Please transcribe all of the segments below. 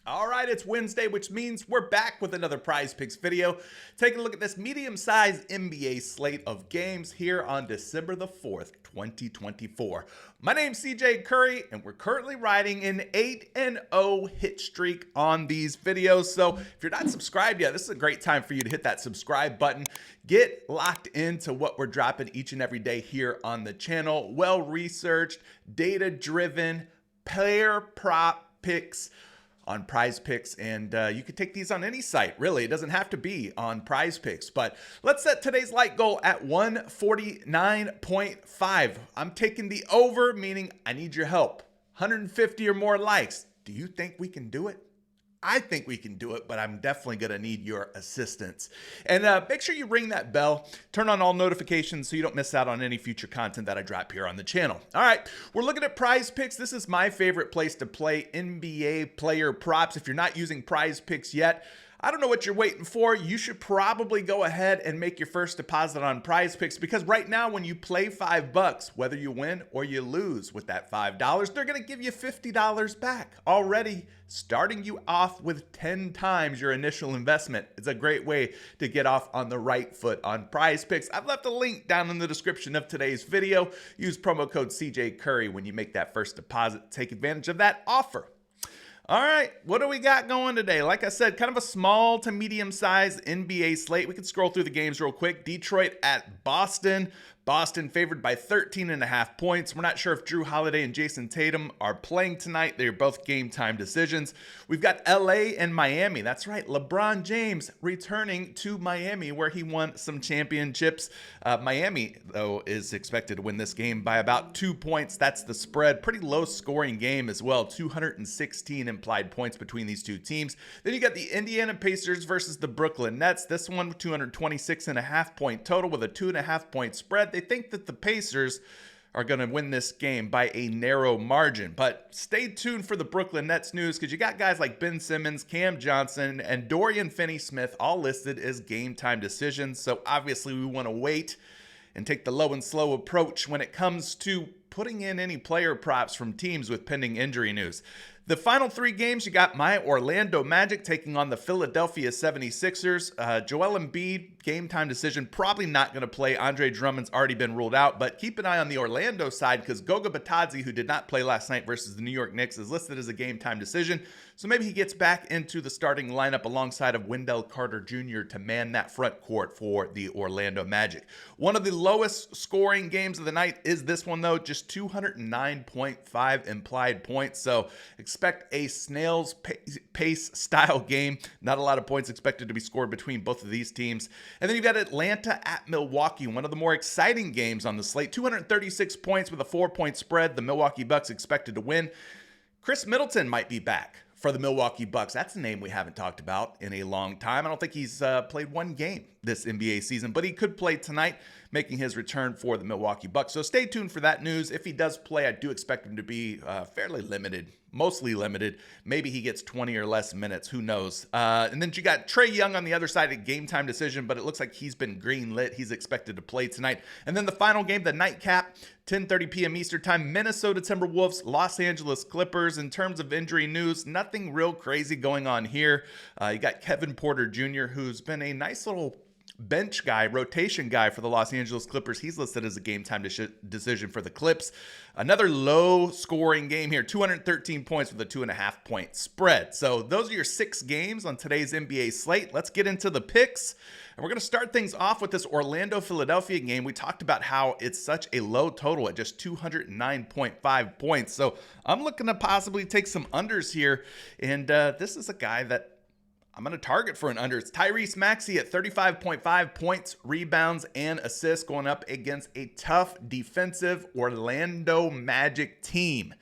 All right, it's Wednesday, which means we're back with another PrizePicks video. Taking a look at this medium-sized NBA slate of games here on December the 4th, 2024. My name's CJ Curry, and we're currently riding an 8-0 hit streak on these videos. So if you're not subscribed yet, this is a great time for you to hit that subscribe button. Get locked into what we're dropping each and every day here on the channel. Well-researched, data-driven, player prop picks on PrizePicks, and you could take these on any site, really. It doesn't have to be on PrizePicks, but let's set today's like goal at 149.5. I'm taking the over, meaning I need your help. 150 or more likes. Do you think we can do it? I think we can do it, but I'm definitely going to need your assistance. And make sure you ring that bell, turn on all notifications so you don't miss out on any future content that I drop here on the channel. All right, we're looking at PrizePicks. This is my favorite place to play NBA player props. If you're not using PrizePicks yet, I don't know what you're waiting for. You should probably go ahead and make your first deposit on PrizePicks, because right now when you play $5, whether you win or you lose with that $5, they're going to give you $50 back already, starting you off with 10 times your initial investment. It's a great way to get off on the right foot on PrizePicks. I've left a link down in the description of today's video. Use promo code CJ Curry when you make that first deposit. Take advantage of that offer. All right, what do we got going today? Like I said, kind of a small to medium-sized NBA slate. We can scroll through the games real quick. Detroit at Boston. Boston favored by 13.5 points. We're not sure if Drew Holiday and Jason Tatum are playing tonight. They're both game time decisions. We've got LA and Miami. That's right, LeBron James returning to Miami, where he won some championships. Miami, though, is expected to win this game by about 2 points. That's the spread. Pretty low scoring game as well. 216 implied points between these two teams. Then you got the Indiana Pacers versus the Brooklyn Nets. This one, 226.5 point total with a 2.5 point spread. They think that the Pacers are going to win this game by a narrow margin. But stay tuned for the Brooklyn Nets news, because you got guys like Ben Simmons, Cam Johnson, and Dorian Finney-Smith all listed as game time decisions. So obviously we want to wait and take the low and slow approach when it comes to putting in any player props from teams with pending injury news. The final three games, you got my Orlando Magic taking on the Philadelphia 76ers. Joel Embiid, game time decision, probably not going to play. Andre Drummond's already been ruled out, but keep an eye on the Orlando side, because Goga Bitadze, who did not play last night versus the New York Knicks, is listed as a game time decision. So maybe he gets back into the starting lineup alongside of Wendell Carter Jr. to man that front court for the Orlando Magic. One of the lowest scoring games of the night is this one, though, just 209.5 implied points. So expect a snail's pace style game. Not a lot of points expected to be scored between both of these teams. And then you've got Atlanta at Milwaukee, one of the more exciting games on the slate. 236 points with a 4-point spread. The Milwaukee Bucks expected to win. Chris Middleton might be back for the Milwaukee Bucks. That's a name we haven't talked about in a long time. I don't think he's played one game this NBA season, but he could play tonight, making his return for the Milwaukee Bucks. So stay tuned for that news. If he does play, I do expect him to be fairly limited, mostly limited. Maybe he gets 20 or less minutes. Who knows? And then you got Trae Young on the other side, a game time decision, but it looks like he's been green lit. He's expected to play tonight. And then the final game, the nightcap, 10:30 p.m. Eastern time, Minnesota Timberwolves, Los Angeles Clippers. In terms of injury news, nothing real crazy going on here. You got Kevin Porter Jr., who's been a nice little bench guy, rotation guy for the Los Angeles Clippers. He's listed as a game time decision for the Clips. Another low scoring game here, 213 points with a 2.5 point spread. So those are your 6 games on today's NBA slate. Let's get into the picks. And we're going to start things off with this Orlando-Philadelphia game. We talked about how it's such a low total at just 209.5 points. So I'm looking to possibly take some unders here. And this is a guy that I'm going to target for an under. It's Tyrese Maxey at 35.5 points, rebounds, and assists, going up against a tough defensive Orlando Magic team.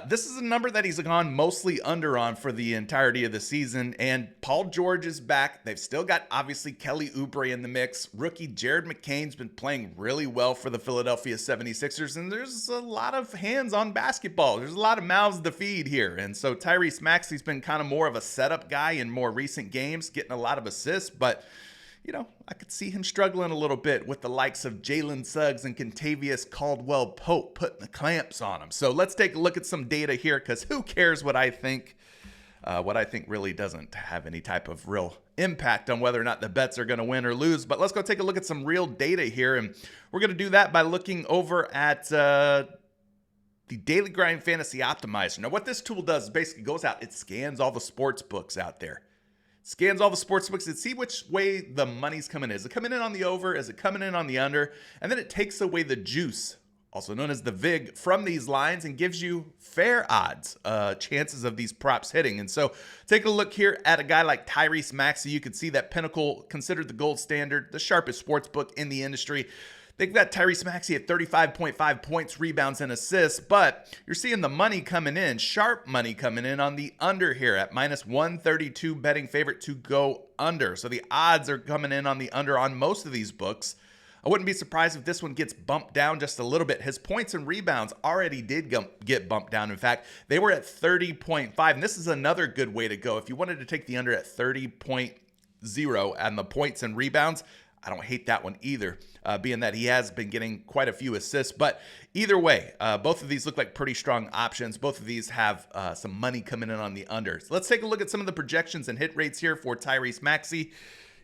This is a number that he's gone mostly under on for the entirety of the season, and Paul George is back. They've still got, obviously, Kelly Oubre in the mix. Rookie Jared McCain's been playing really well for the Philadelphia 76ers, and there's a lot of hands on basketball. There's a lot of mouths to feed here, and so Tyrese Maxey's been kind of more of a setup guy in more recent games, getting a lot of assists, but I could see him struggling a little bit with the likes of Jalen Suggs and Kentavious Caldwell-Pope putting the clamps on him. So let's take a look at some data here, because who cares what I think? What I think really doesn't have any type of real impact on whether or not the bets are going to win or lose. But let's go take a look at some real data here. And we're going to do that by looking over at the Daily Grind Fantasy Optimizer. Now, what this tool does is basically goes out, it scans all the sports books out there. Scans all the sports books and see which way the money's coming in. Is it coming in on the over? Is it coming in on the under? And then it takes away the juice, also known as the VIG, from these lines and gives you fair odds, chances of these props hitting. And so take a look here at a guy like Tyrese Maxey. You can see that Pinnacle, considered the gold standard, the sharpest sports book in the industry. They've got Tyrese Maxey at 35.5 points, rebounds, and assists, but you're seeing the money coming in, sharp money coming in on the under here at minus 132 betting favorite to go under. So the odds are coming in on the under on most of these books. I wouldn't be surprised if this one gets bumped down just a little bit. His points and rebounds already did get bumped down. In fact, they were at 30.5, and this is another good way to go. If you wanted to take the under at 30.0 and the points and rebounds, I don't hate that one either, being that he has been getting quite a few assists. But either way, both of these look like pretty strong options. Both of these have some money coming in on the unders. Let's take a look at some of the projections and hit rates here for Tyrese Maxey.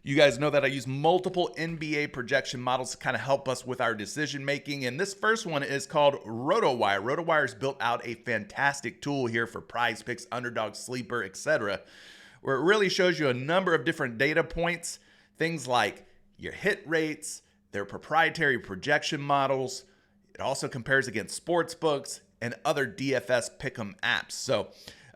You guys know that I use multiple NBA projection models to kind of help us with our decision making. And this first one is called RotoWire. RotoWire's built out a fantastic tool here for PrizePicks, Underdog, Sleeper, etc., where it really shows you a number of different data points, things like your hit rates, their proprietary projection models. It also compares against sports books and other DFS pick'em apps. So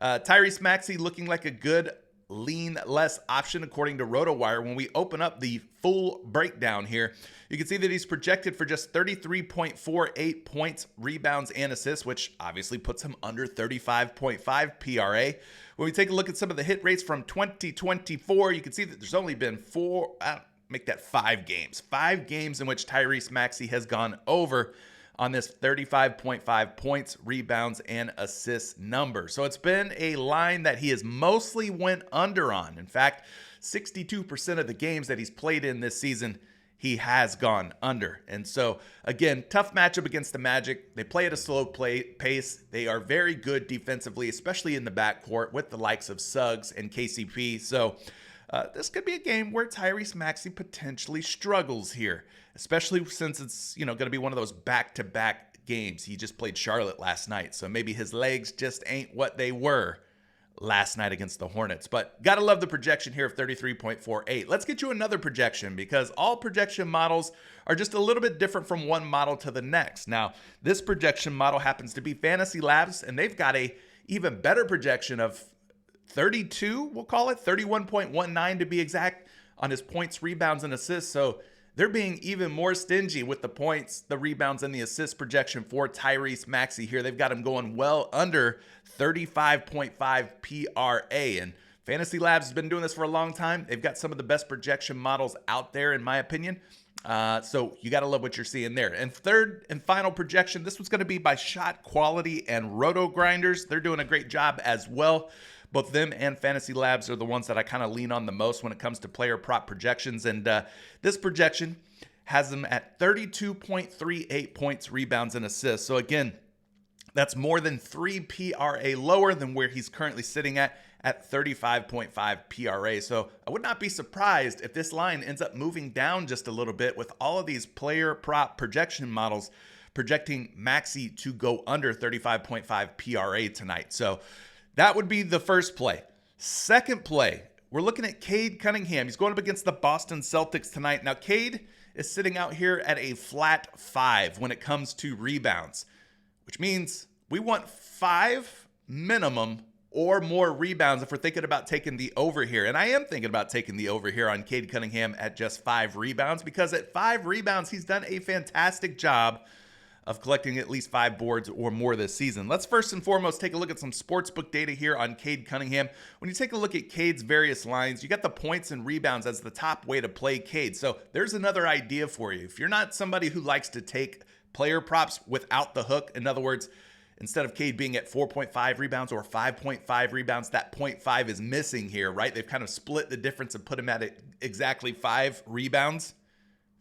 Tyrese Maxey looking like a good lean less option according to RotoWire. When we open up the full breakdown here, you can see that he's projected for just 33.48 points, rebounds, and assists, which obviously puts him under 35.5 PRA. When we take a look at some of the hit rates from 2024, you can see that there's only been five games in which Tyrese Maxey has gone over on this 35.5 points, rebounds, and assists number. So it's been a line that he has mostly went under on. In fact, 62% of the games that he's played in this season, he has gone under. And so, again, tough matchup against the Magic. They play at a slow pace. They are very good defensively, especially in the backcourt with the likes of Suggs and KCP. So this could be a game where Tyrese Maxey potentially struggles here, especially since it's, going to be one of those back-to-back games. He just played Charlotte last night, so maybe his legs just ain't what they were last night against the Hornets. But gotta love the projection here of 33.48. Let's get you another projection, because all projection models are just a little bit different from one model to the next. Now, this projection model happens to be Fantasy Labs, and they've got a even better projection of 32, we'll call it 31.19 to be exact, on his points, rebounds, and assists. So they're being even more stingy with the points, the rebounds, and the assist projection for Tyrese Maxey here. They've got him going well under 35.5 PRA. And Fantasy Labs has been doing this for a long time. They've got some of the best projection models out there, in my opinion. So you got to love what you're seeing there. And third and final projection, this was going to be by Shot Quality and Roto Grinders. They're doing a great job as well. Both them and Fantasy Labs are the ones that I kind of lean on the most when it comes to player prop projections. And this projection has them at 32.38 points, rebounds, and assists. So again, that's more than 3 PRA lower than where he's currently sitting at 35.5 PRA. So I would not be surprised if this line ends up moving down just a little bit, with all of these player prop projection models projecting Maxey to go under 35.5 PRA tonight. So that would be the first play. Second play, we're looking at Cade Cunningham. He's going up against the Boston Celtics tonight. Now, Cade is sitting out here at a flat 5 when it comes to rebounds, which means we want 5 minimum or more rebounds if we're thinking about taking the over here. And I am thinking about taking the over here on Cade Cunningham at just 5 rebounds, because at 5 rebounds, he's done a fantastic job of collecting at least 5 boards or more this season. Let's first and foremost take a look at some sportsbook data here on Cade Cunningham. When you take a look at Cade's various lines, you got the points and rebounds as the top way to play Cade. So there's another idea for you. If you're not somebody who likes to take player props without the hook, in other words, instead of Cade being at 4.5 rebounds or 5.5 rebounds, that 0.5 is missing here, right? They've kind of split the difference and put him at exactly 5 rebounds.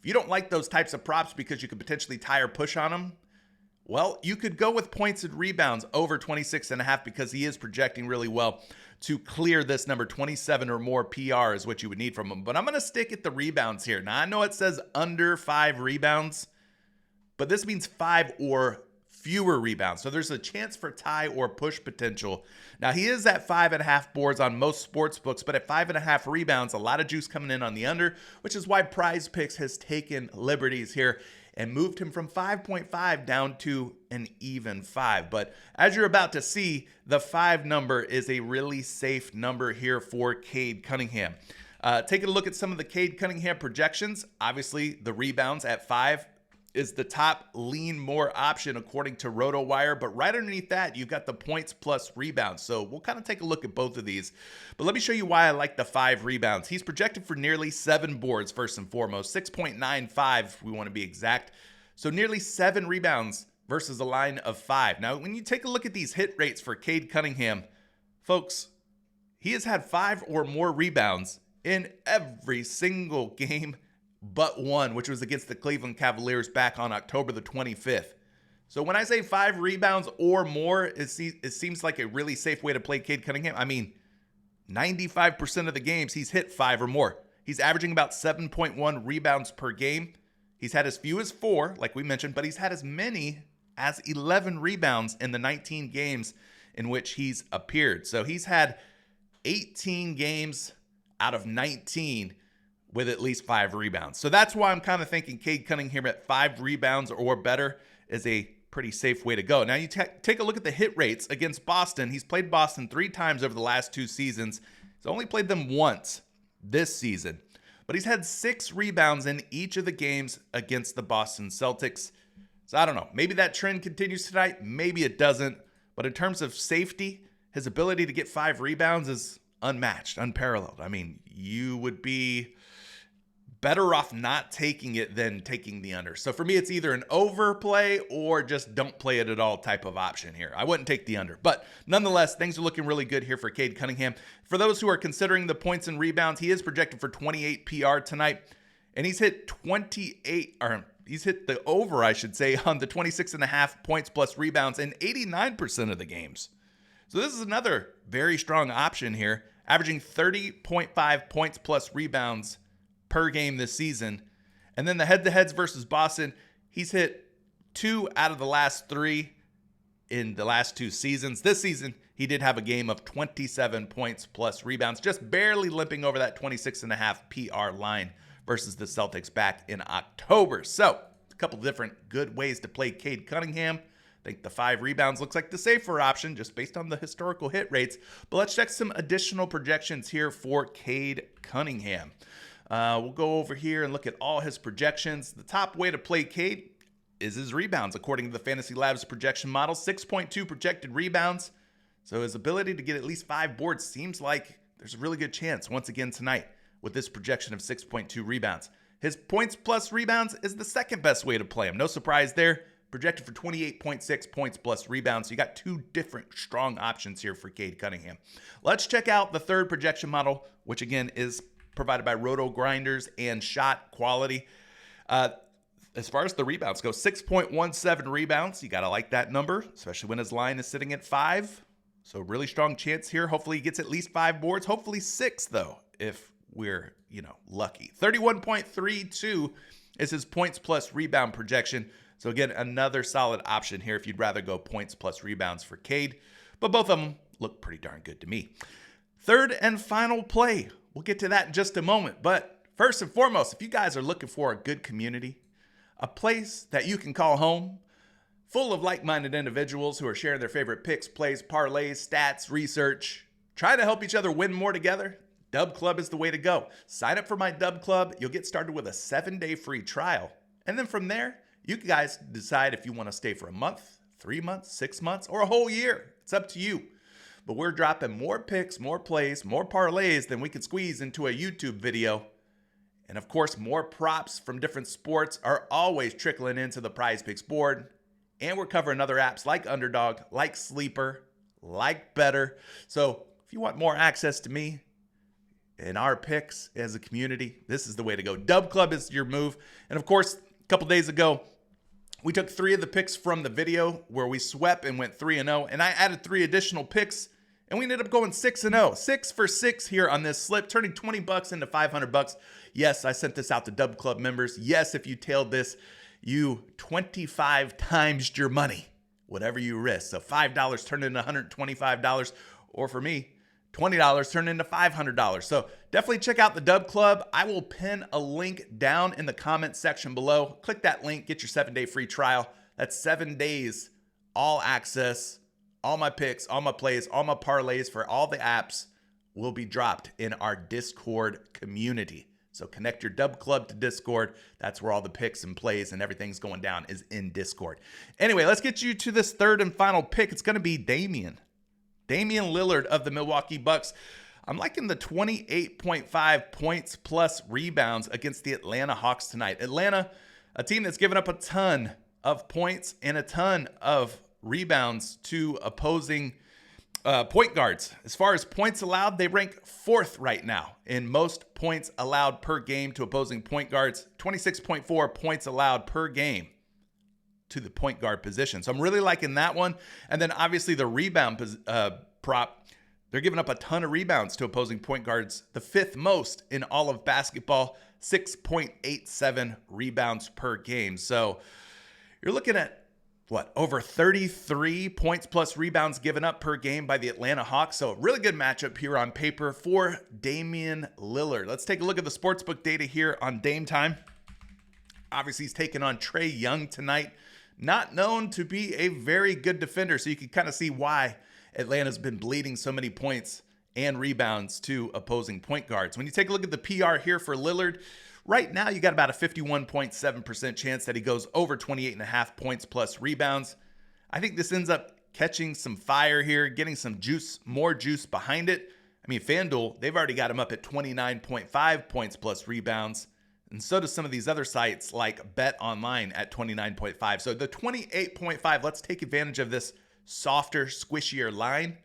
If you don't like those types of props because you could potentially tie or push on them, well, you could go with points and rebounds over 26.5 because he is projecting really well to clear this number. 27 or more PR is what you would need from him. But I'm going to stick at the rebounds here. Now, I know it says under 5 rebounds, but this means 5 or fewer rebounds. So there's a chance for tie or push potential. Now, he is at 5.5 boards on most sports books, but at 5.5 rebounds, a lot of juice coming in on the under, which is why PrizePicks has taken liberties here and moved him from 5.5 down to an even 5. But as you're about to see, the 5 number is a really safe number here for Cade Cunningham. Taking a look at some of the Cade Cunningham projections, obviously the rebounds at 5 is the top lean more option according to RotoWire, but right underneath that, you've got the points plus rebounds. So we'll kind of take a look at both of these, but let me show you why I like the 5 rebounds. He's projected for nearly 7 boards first and foremost, 6.95 if we want to be exact. So nearly 7 rebounds versus a line of 5. Now, when you take a look at these hit rates for Cade Cunningham, folks, he has had 5 or more rebounds in every single game but one, which was against the Cleveland Cavaliers back on October the 25th. So when I say 5 rebounds or more, it seems like a really safe way to play Cade Cunningham. I mean, 95% of the games he's hit 5 or more. He's averaging about 7.1 rebounds per game. He's had as few as 4, like we mentioned, but he's had as many as 11 rebounds in the 19 games in which he's appeared. So he's had 18 games out of 19 with at least 5 rebounds. So that's why I'm kind of thinking Cade Cunningham at 5 rebounds or better is a pretty safe way to go. Now you take a look at the hit rates against Boston. He's played Boston 3 times over the last 2 seasons. He's only played them once this season, but he's had 6 rebounds in each of the games against the Boston Celtics. So I don't know, maybe that trend continues tonight, maybe it doesn't, but in terms of safety, his ability to get 5 rebounds is unmatched, unparalleled. I mean, you would be better off not taking it than taking the under. So for me, it's either an overplay or just don't play it at all type of option here. I wouldn't take the under. But nonetheless, things are looking really good here for Cade Cunningham. For those who are considering the points and rebounds, he is projected for 28 PR tonight. And he's hit he's hit the over, I should say, on the 26.5 points plus rebounds in 89% of the games. So this is another very strong option here, averaging 30.5 points plus rebounds per game this season. And then the head-to-heads versus Boston, he's hit 2 out of the last 3 in the last 2 seasons. This season, he did have a game of 27 points plus rebounds, just barely limping over that 26.5 PR line versus the Celtics back in October. So a couple different good ways to play Cade Cunningham. I think the 5 rebounds looks like the safer option just based on the historical hit rates. But let's check some additional projections here for Cade Cunningham. We'll go over here and look at all his projections. The top way to play Cade is his rebounds, according to the Fantasy Labs projection model. 6.2 projected rebounds. So his ability to get at least 5 boards seems like there's a really good chance once again tonight with this projection of 6.2 rebounds. His points plus rebounds is the second best way to play him. No surprise there. Projected for 28.6 points plus rebounds. So you got 2 different strong options here for Cade Cunningham. Let's check out the third projection model, which again is provided by Roto Grinders and Shot Quality. As far as the rebounds go, 6.17 rebounds. You got to like that number, especially when his line is sitting at 5. So really strong chance here. Hopefully he gets at least 5 boards. Hopefully 6, though, if we're, lucky. 31.32 is his points plus rebound projection. So again, another solid option here if you'd rather go points plus rebounds for Cade. But both of them look pretty darn good to me. Third and final play. We'll get to that in just a moment. But first and foremost, if you guys are looking for a good community, a place that you can call home, full of like-minded individuals who are sharing their favorite picks, plays, parlays, stats, research, trying to help each other win more together, Dub Club is the way to go. Sign up for my Dub Club. You'll get started with a 7-day free trial. And then from there, you guys decide if you want to stay for a month, 3 months, 6 months, or a whole year. It's up to you. But we're dropping more picks, more plays, more parlays than we could squeeze into a YouTube video. And of course, more props from different sports are always trickling into the PrizePicks board. And we're covering other apps like Underdog, like Sleeper, like Better. So if you want more access to me and our picks as a community, this is the way to go. Dub Club is your move. And of course, a couple days ago, we took 3 of the picks from the video where we swept and went 3-0. And I added 3 additional picks, and we ended up going 6-0. 6 for 6 here on this slip, turning $20 into $500. Yes, I sent this out to Dub Club members. Yes, if you tailed this, you 25 times your money, whatever you risk. So $5 turned into $125, or for me, $20 turned into $500. So definitely check out the Dub Club. I will pin a link down in the comment section below. Click that link, get your 7-day free trial. That's 7 days, all access, all my picks, all my plays, all my parlays for all the apps will be dropped in our Discord community. So connect your Dub Club to Discord. That's where all the picks and plays and everything's going down, is in Discord. Anyway, let's get you to this third and final pick. It's going to be Damian Lillard of the Milwaukee Bucks. I'm liking the 28.5 points plus rebounds against the Atlanta Hawks tonight. Atlanta, a team that's given up a ton of points and a ton of rebounds to opposing point guards. As far as points allowed, they rank 4th right now in most points allowed per game to opposing point guards. 26.4 points allowed per game to the point guard position. So I'm really liking that one. And then obviously the rebound prop, they're giving up a ton of rebounds to opposing point guards, the 5th most in all of basketball, 6.87 rebounds per game. So you're looking at over 33 points plus rebounds given up per game by the Atlanta Hawks. So a really good matchup here on paper for Damian Lillard. Let's take a look at the sportsbook data here on Dame time. Obviously, he's taking on Trae Young tonight. Not known to be a very good defender, so you can kind of see why Atlanta's been bleeding so many points and rebounds to opposing point guards. When you take a look at the PR here for Lillard, right now you got about a 51.7% chance that he goes over 28.5 points plus rebounds. I think this ends up catching some fire here, getting some juice, more juice behind it. I mean, FanDuel, they've already got him up at 29.5 points plus rebounds. And so do some of these other sites like Bet Online at 29.5. So the 28.5, let's take advantage of this softer, squishier line.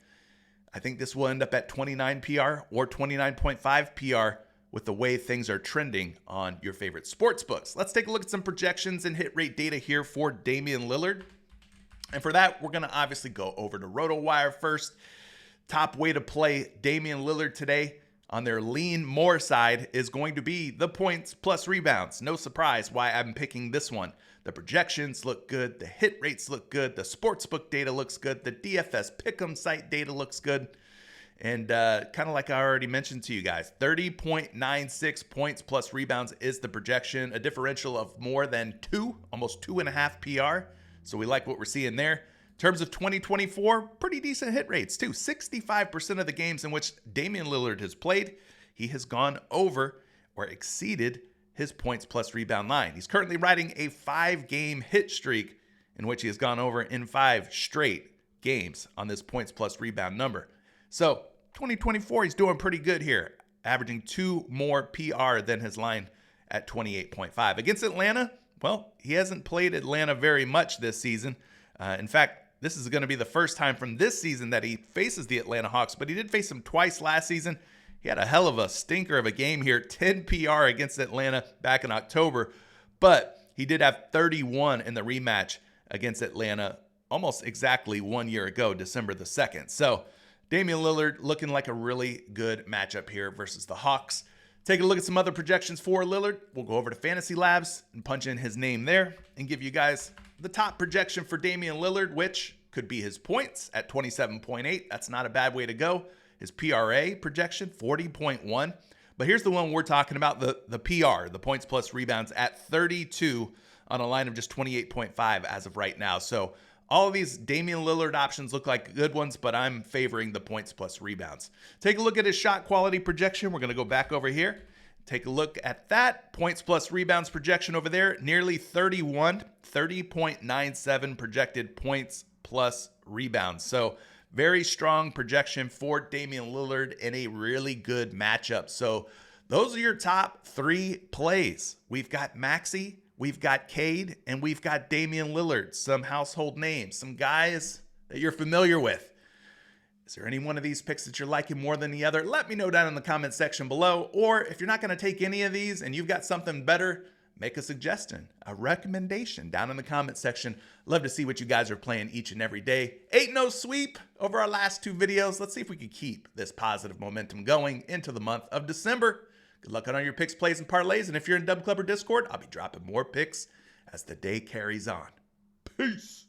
I think this will end up at 29 PR or 29.5 PR with the way things are trending on your favorite sports books. Let's take a look at some projections and hit rate data here for Damian Lillard. And for that, we're going to obviously go over to RotoWire first. Top way to play Damian Lillard today on their lean more side is going to be the points plus rebounds. No surprise why I'm picking this one. The projections look good. The hit rates look good. The sportsbook data looks good. The DFS Pick'em site data looks good. And kind of like I already mentioned to you guys, 30.96 points plus rebounds is the projection. A differential of more than 2, almost 2.5 PR. So we like what we're seeing there. In terms of 2024, pretty decent hit rates too. 65% of the games in which Damian Lillard has played, he has gone over or exceeded his points plus rebound line. He's currently riding a 5-game hit streak in which he has gone over in 5 straight games on this points plus rebound number. So 2024, he's doing pretty good here, averaging 2 more PR than his line at 28.5. Against Atlanta, well, he hasn't played Atlanta very much this season. In fact, this is going to be the first time from this season that he faces the Atlanta Hawks, but he did face them twice last season. He had a hell of a stinker of a game here, 10 PR against Atlanta back in October, but he did have 31 in the rematch against Atlanta almost exactly 1 year ago, December the 2nd. So Damian Lillard looking like a really good matchup here versus the Hawks. Take a look at some other projections for Lillard. We'll go over to Fantasy Labs and punch in his name there and give you guys the top projection for Damian Lillard, which could be his points at 27.8. That's not a bad way to go. His PRA projection, 40.1. But here's the one we're talking about, the PR, the points plus rebounds at 32 on a line of just 28.5 as of right now. So all of these Damian Lillard options look like good ones, but I'm favoring the points plus rebounds. Take a look at his shot quality projection. We're going to go back over here. Take a look at that points plus rebounds projection over there. Nearly 30.97 projected points plus rebounds. So very strong projection for Damian Lillard in a really good matchup. So those are your top 3 plays. We've got Maxey, we've got Cade, and we've got Damian Lillard, some household names, some guys that you're familiar with. Is there any one of these picks that you're liking more than the other? Let me know down in the comment section below. Or if you're not going to take any of these and you've got something better, make a suggestion, a recommendation down in the comment section. Love to see what you guys are playing each and every day. 8-0 sweep over our last 2 videos. Let's see if we can keep this positive momentum going into the month of December. Good luck on all your picks, plays, and parlays. And if you're in Dub Club or Discord, I'll be dropping more picks as the day carries on. Peace.